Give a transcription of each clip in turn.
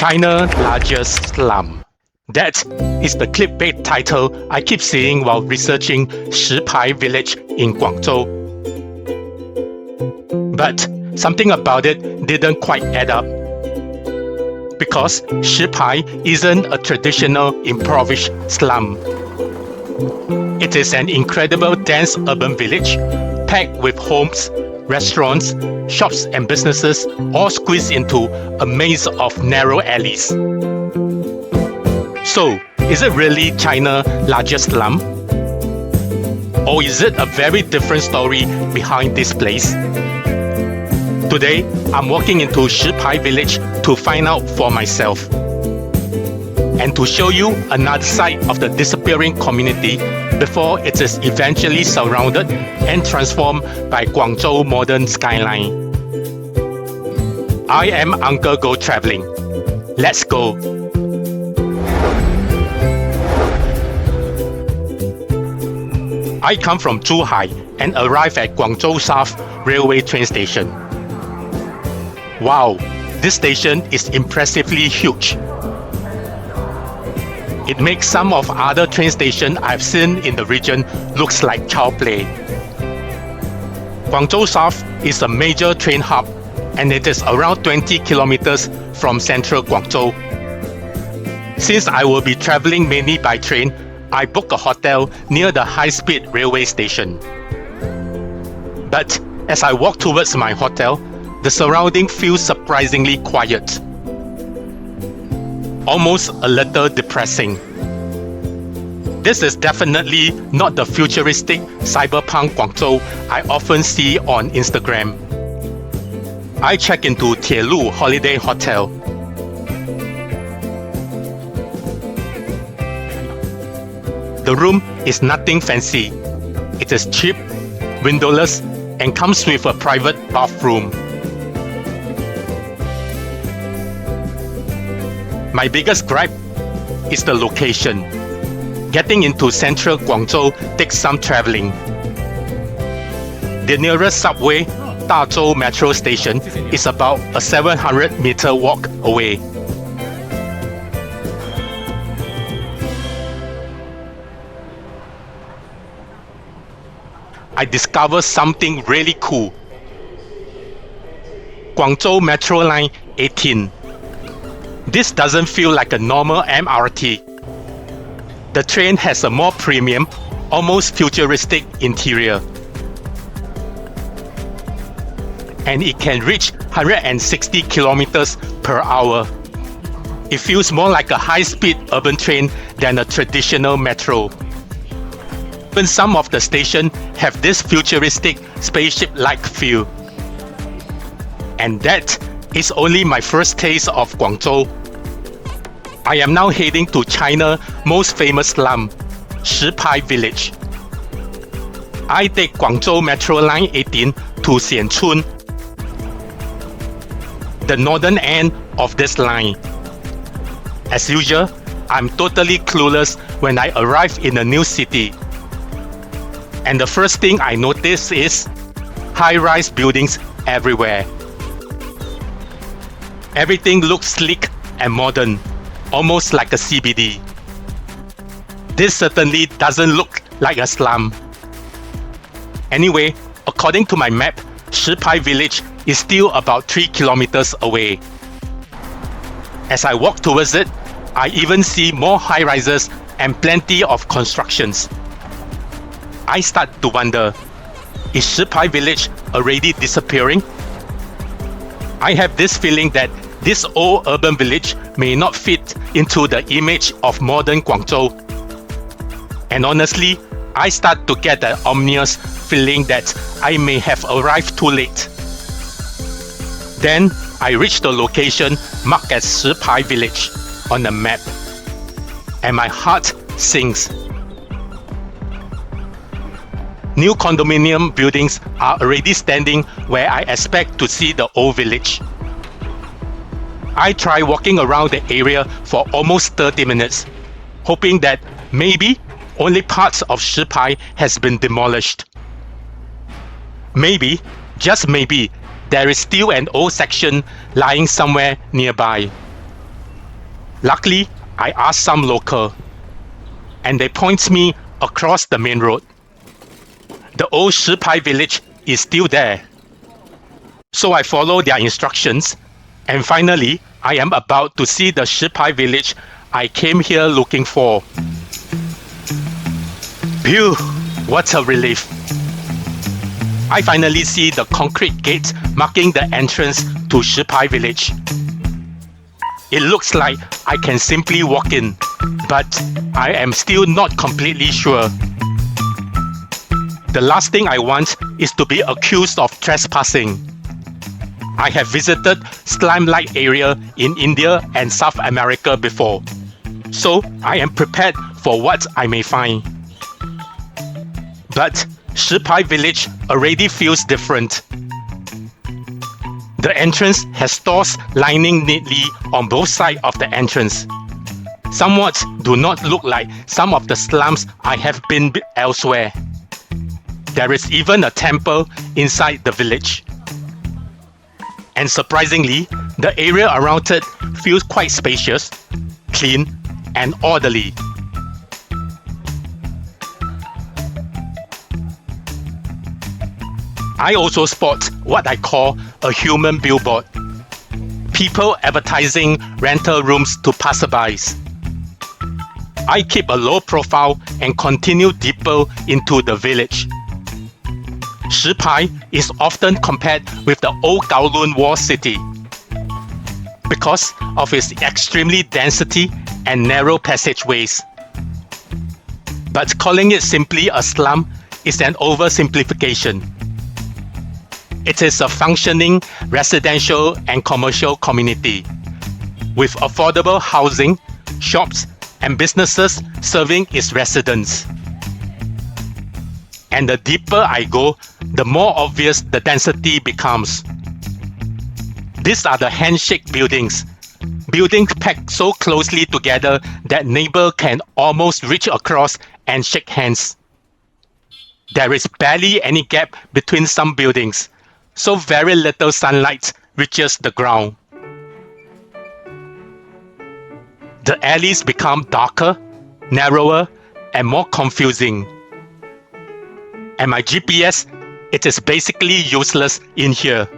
China's largest slum. That is the clickbait title I keep seeing while researching Shipai Village in Guangzhou. But something about it didn't quite add up. Because Shipai isn't a traditional impoverished slum. It is an incredible dense urban village packed with homes, restaurants, shops and businesses all squeezed into a maze of narrow alleys. So, is it really China's largest slum? Or is it a very different story behind this place? Today, I'm walking into Shipai Village to find out for myself. And to show you another side of the disappearing community before it is eventually surrounded and transformed by Guangzhou modern skyline. I am Uncle Go Traveling. Let's go! I come from Zhuhai and arrive at Guangzhou South Railway train station. Wow, this station is impressively huge. It makes some of other train stations I've seen in the region looks like child play. Guangzhou South is a major train hub and it is around 20 kilometers from central Guangzhou. Since I will be traveling mainly by train, I booked a hotel near the high-speed railway station. But as I walk towards my hotel, the surrounding feels surprisingly quiet. Almost a little depressing. This is definitely not the futuristic cyberpunk Guangzhou I often see on Instagram. I check into Kowloon Holiday Hotel. The room is nothing fancy. It is cheap, windowless, and comes with a private bathroom. My biggest gripe is the location. Getting into central Guangzhou takes some traveling. The nearest subway, Guangzhou Metro Station, is about a 700-meter walk away. I discovered something really cool. Guangzhou Metro Line 18. This doesn't feel like a normal MRT. The train has a more premium, almost futuristic interior. And it can reach 160 kilometers per hour. It feels more like a high-speed urban train than a traditional metro. Even some of the stations have this futuristic spaceship-like feel. And that is only my first taste of Guangzhou. I am now heading to China's most famous slum, Shipai Village. I take Guangzhou Metro Line 18 to Xianchun, the northern end of this line. As usual, I'm totally clueless when I arrive in a new city. And the first thing I notice is high-rise buildings everywhere. Everything looks sleek and modern, almost like a CBD. This certainly doesn't look like a slum. Anyway, according to my map, Shipai Village is still about 3 kilometers away. As I walk towards it, I even see more high-rises and plenty of constructions. I start to wonder, is Shipai Village already disappearing? I have this feeling that this old urban village may not fit into the image of modern Guangzhou. And honestly, I start to get an ominous feeling that I may have arrived too late. Then I reach the location marked as Shipai Village on the map, and my heart sinks. New condominium buildings are already standing where I expect to see the old village. I try walking around the area for almost 30 minutes, hoping that maybe only parts of Shipai has been demolished. Maybe, just maybe, there is still an old section lying somewhere nearby. Luckily, I asked some local, and they point me across the main road. The old Shipai Village is still there. So I follow their instructions, and finally, I am about to see the Shipai Village I came here looking for. Phew, what a relief. I finally see the concrete gate marking the entrance to Shipai Village. It looks like I can simply walk in, but I am still not completely sure. The last thing I want is to be accused of trespassing. I have visited slum-like area in India and South America before, so I am prepared for what I may find. But Shipai Village already feels different. The entrance has stores lining neatly on both sides of the entrance. Somewhat do not look like some of the slums I have been elsewhere. There is even a temple inside the village. And surprisingly, the area around it feels quite spacious, clean, and orderly. I also spot what I call a human billboard. People advertising rental rooms to passerbys. I keep a low profile and continue deeper into the village. Shipai is often compared with the old Kowloon walled city because of its extremely density and narrow passageways. But calling it simply a slum is an oversimplification. It is a functioning residential and commercial community with affordable housing, shops, and businesses serving its residents. And the deeper I go, the more obvious the density becomes. These are the handshake buildings. Buildings packed so closely together that neighbors can almost reach across and shake hands. There is barely any gap between some buildings, so very little sunlight reaches the ground. The alleys become darker, narrower, and more confusing. And my GPS, it is basically useless in here.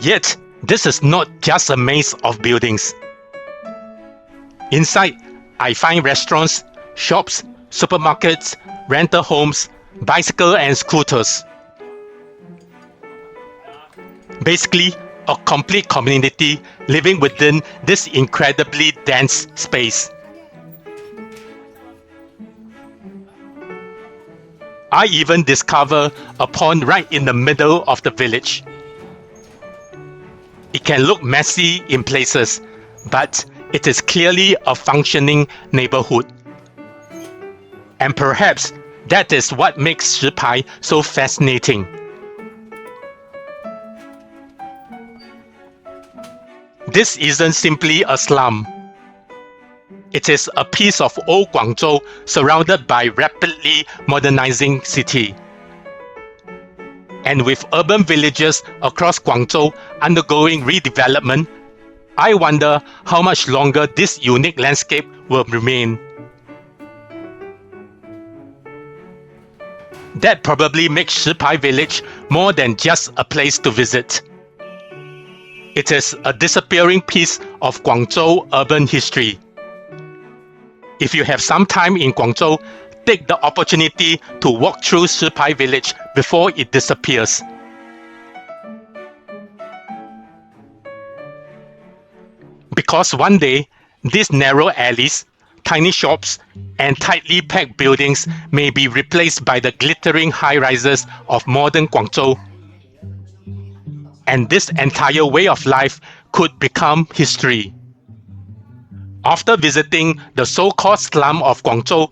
Yet, this is not just a maze of buildings. Inside, I find restaurants, shops, supermarkets, rental homes, bicycles and scooters. Basically, a complete community living within this incredibly dense space. I even discover a pond right in the middle of the village. It can look messy in places, but it is clearly a functioning neighborhood. And perhaps that is what makes Shipai so fascinating. This isn't simply a slum. It is a piece of old Guangzhou surrounded by rapidly modernizing city. And with urban villages across Guangzhou undergoing redevelopment, I wonder how much longer this unique landscape will remain. That probably makes Shipai Village more than just a place to visit. It is a disappearing piece of Guangzhou urban history. If you have some time in Guangzhou, take the opportunity to walk through Shipai Village before it disappears. Because one day, these narrow alleys, tiny shops, and tightly packed buildings may be replaced by the glittering high-rises of modern Guangzhou. And this entire way of life could become history. After visiting the so-called slum of Guangzhou,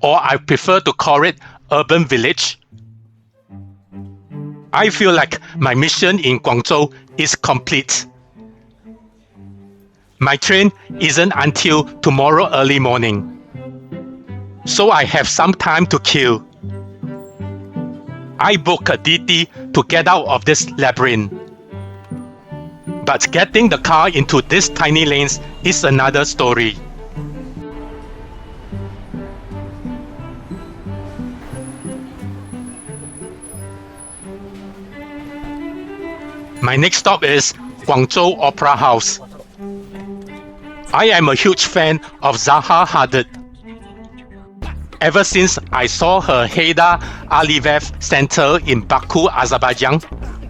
or I prefer to call it urban village, I feel like my mission in Guangzhou is complete. My train isn't until tomorrow early morning, so I have some time to kill. I book a DT to get out of this labyrinth. But getting the car into these tiny lanes is another story. My next stop is Guangzhou Opera House. I am a huge fan of Zaha Hadid. Ever since I saw her Haida Aliyev Center in Baku, Azerbaijan,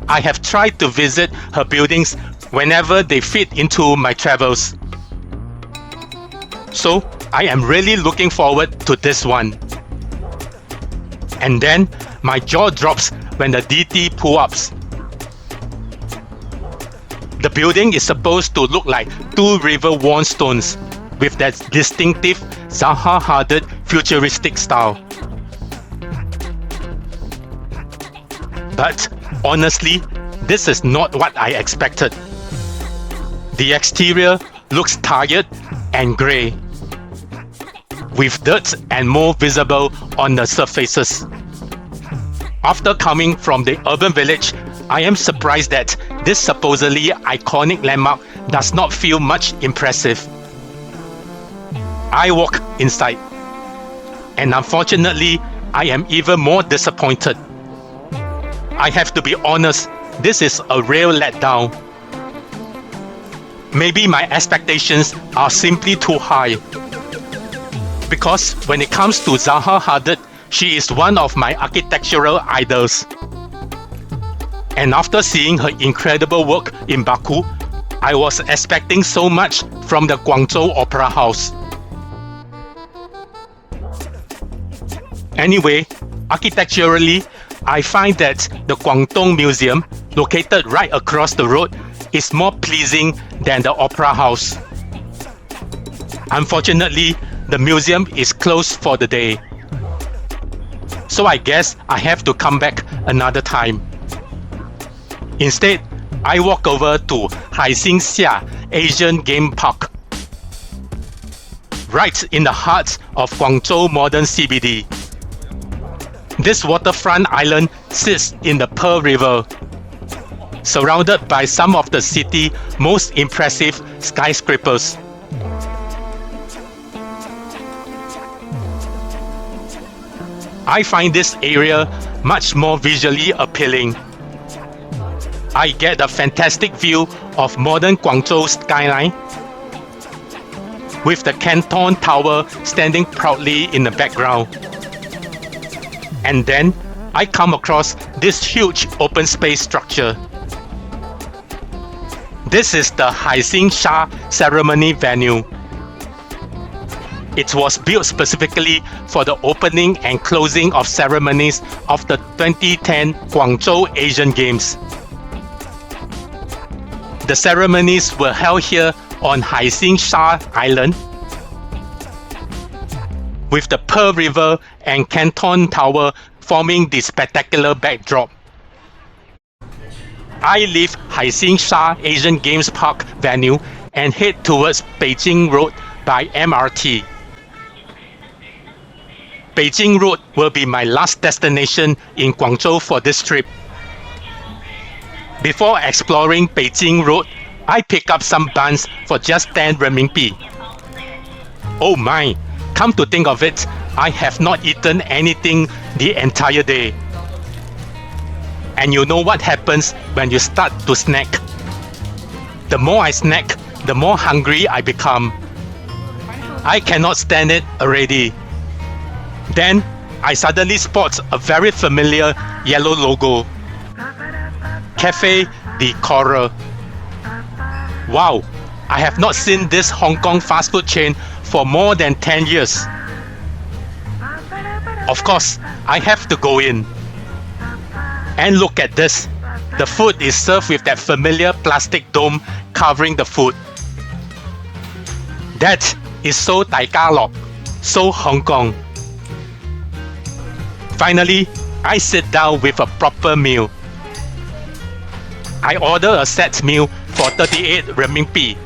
I have tried to visit her buildings whenever they fit into my travels. So I am really looking forward to this one. And then my jaw drops when the DT pull-ups. The building is supposed to look like two river-worn stones with that distinctive Zaha Hadid futuristic style. But honestly, this is not what I expected. The exterior looks tired and grey, with dirt and mold visible on the surfaces. After coming from the urban village, I am surprised that this supposedly iconic landmark does not feel much impressive. I walk inside, and unfortunately, I am even more disappointed. I have to be honest, this is a real letdown. Maybe my expectations are simply too high. Because when it comes to Zaha Hadid, she is one of my architectural idols. And after seeing her incredible work in Baku, I was expecting so much from the Guangzhou Opera House. Anyway, architecturally, I find that the Guangdong Museum, located right across the road, is more pleasing than the Opera House. Unfortunately, the museum is closed for the day. So I guess I have to come back another time. Instead, I walk over to Haixinsha Asian Game Park, right in the heart of Guangzhou modern CBD. This waterfront island sits in the Pearl River, surrounded by some of the city's most impressive skyscrapers. I find this area much more visually appealing. I get a fantastic view of modern Guangzhou skyline, with the Canton Tower standing proudly in the background. And then I come across this huge open space structure. This is the Haixinsha ceremony venue. It was built specifically for the opening and closing of ceremonies of the 2010 Guangzhou Asian Games. The ceremonies were held here on Haixinsha Island, with the Pearl River and Canton Tower forming the spectacular backdrop. I leave Haixinsha Asian Games Park venue and head towards Beijing Road by MRT. Beijing Road will be my last destination in Guangzhou for this trip. Before exploring Beijing Road, I pick up some buns for just 10 renminbi. Oh my, come to think of it, I have not eaten anything the entire day. And you know what happens when you start to snack. The more I snack, the more hungry I become. I cannot stand it already. Then, I suddenly spot a very familiar yellow logo. Cafe de Coral. Wow, I have not seen this Hong Kong fast food chain for more than 10 years. Of course, I have to go in. And look at this. The food is served with that familiar plastic dome covering the food. That is so Tagalog, so Hong Kong. Finally, I sit down with a proper meal. I order a set meal for 38 renminbi.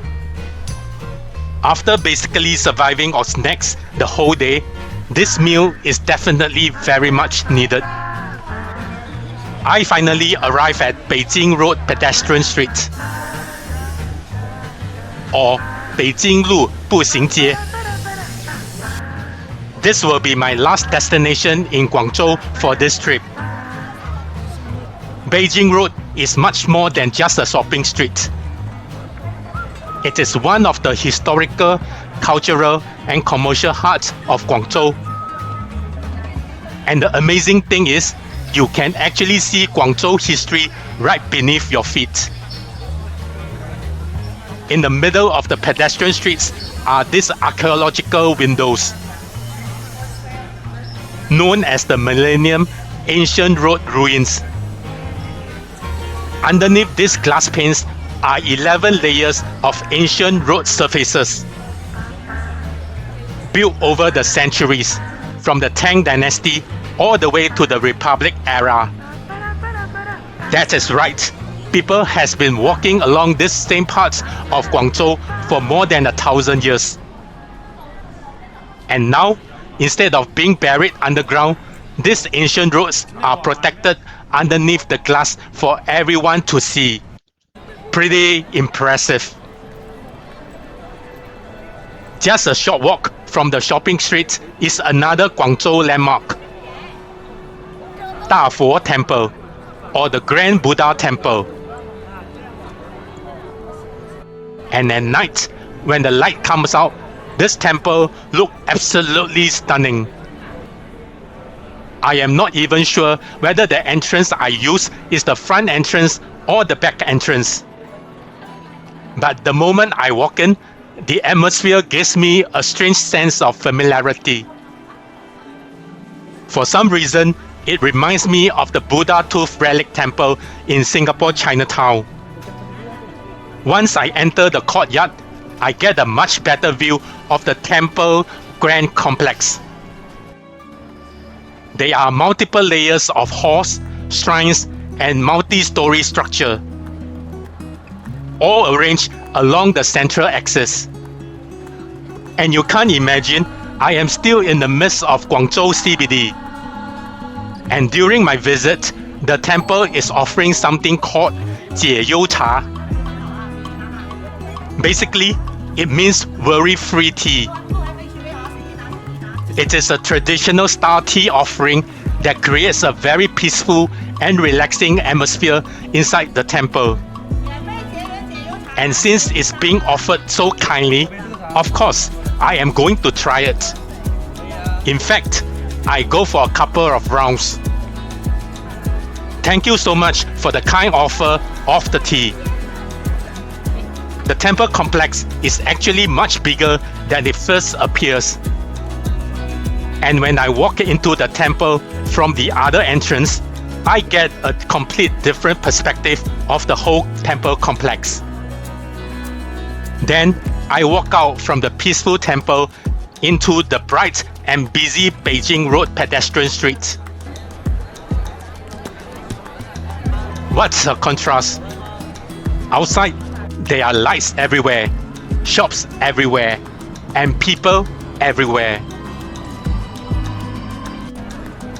After basically surviving on snacks the whole day, this meal is definitely very much needed. I finally arrive at Beijing Road pedestrian street. or Beijing Road 步行街. This will be my last destination in Guangzhou for this trip. Beijing Road is much more than just a shopping street. It is one of the historical, cultural, and commercial hearts of Guangzhou. And the amazing thing is, you can actually see Guangzhou history right beneath your feet. In the middle of the pedestrian streets are these archaeological windows, known as the Millennium Ancient Road Ruins. Underneath these glass panes are 11 layers of ancient road surfaces, built over the centuries, from the Tang Dynasty all the way to the Republic era. That is right, people has been walking along these same parts of Guangzhou for more than 1,000 years. And now, instead of being buried underground, these ancient roads are protected underneath the glass for everyone to see. Pretty impressive. Just a short walk from the shopping street is another Guangzhou landmark, Dafo Temple, or the Grand Buddha Temple. And at night, when the light comes out, this temple looks absolutely stunning. I am not even sure whether the entrance I use is the front entrance or the back entrance. But the moment I walk in, the atmosphere gives me a strange sense of familiarity. For some reason, it reminds me of the Buddha Tooth Relic Temple in Singapore Chinatown. Once I enter the courtyard, I get a much better view of the temple grand complex. There are multiple layers of halls, shrines, and multi-story structure, all arranged along the central axis. And you can't imagine, I am still in the midst of Guangzhou CBD. And during my visit, the temple is offering something called 解忧茶. Basically, it means worry-free tea. It is a traditional style tea offering that creates a very peaceful and relaxing atmosphere inside the temple. And since it's being offered so kindly, of course, I am going to try it. In fact, I go for a couple of rounds. Thank you so much for the kind offer of the tea. The temple complex is actually much bigger than it first appears. And when I walk into the temple from the other entrance, I get a complete different perspective of the whole temple complex. Then I walk out from the peaceful temple into the bright and busy Beijing Road pedestrian street. What a contrast! Outside, there are lights everywhere, shops everywhere, and people everywhere.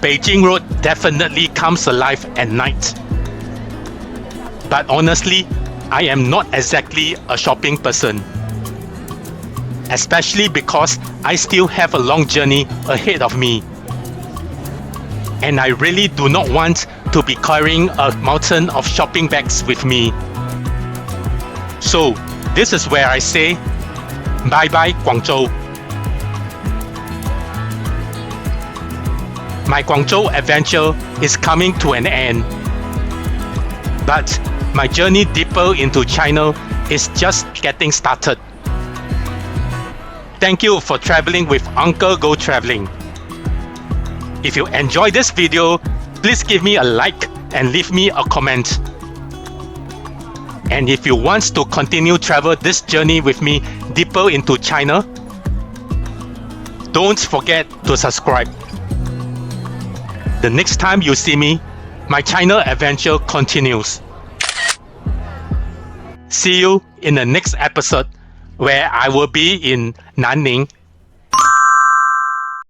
Beijing Road definitely comes alive at night. But honestly, I am not exactly a shopping person. Especially because I still have a long journey ahead of me. And I really do not want to be carrying a mountain of shopping bags with me. So, this is where I say, bye-bye Guangzhou. My Guangzhou adventure is coming to an end. But my journey deeper into China is just getting started. Thank you for traveling with Uncle Go Traveling. If you enjoyed this video, please give me a like and leave me a comment. And if you want to continue travel this journey with me deeper into China, don't forget to subscribe. The next time you see me, my China adventure continues. See you in the next episode where I will be in Nanning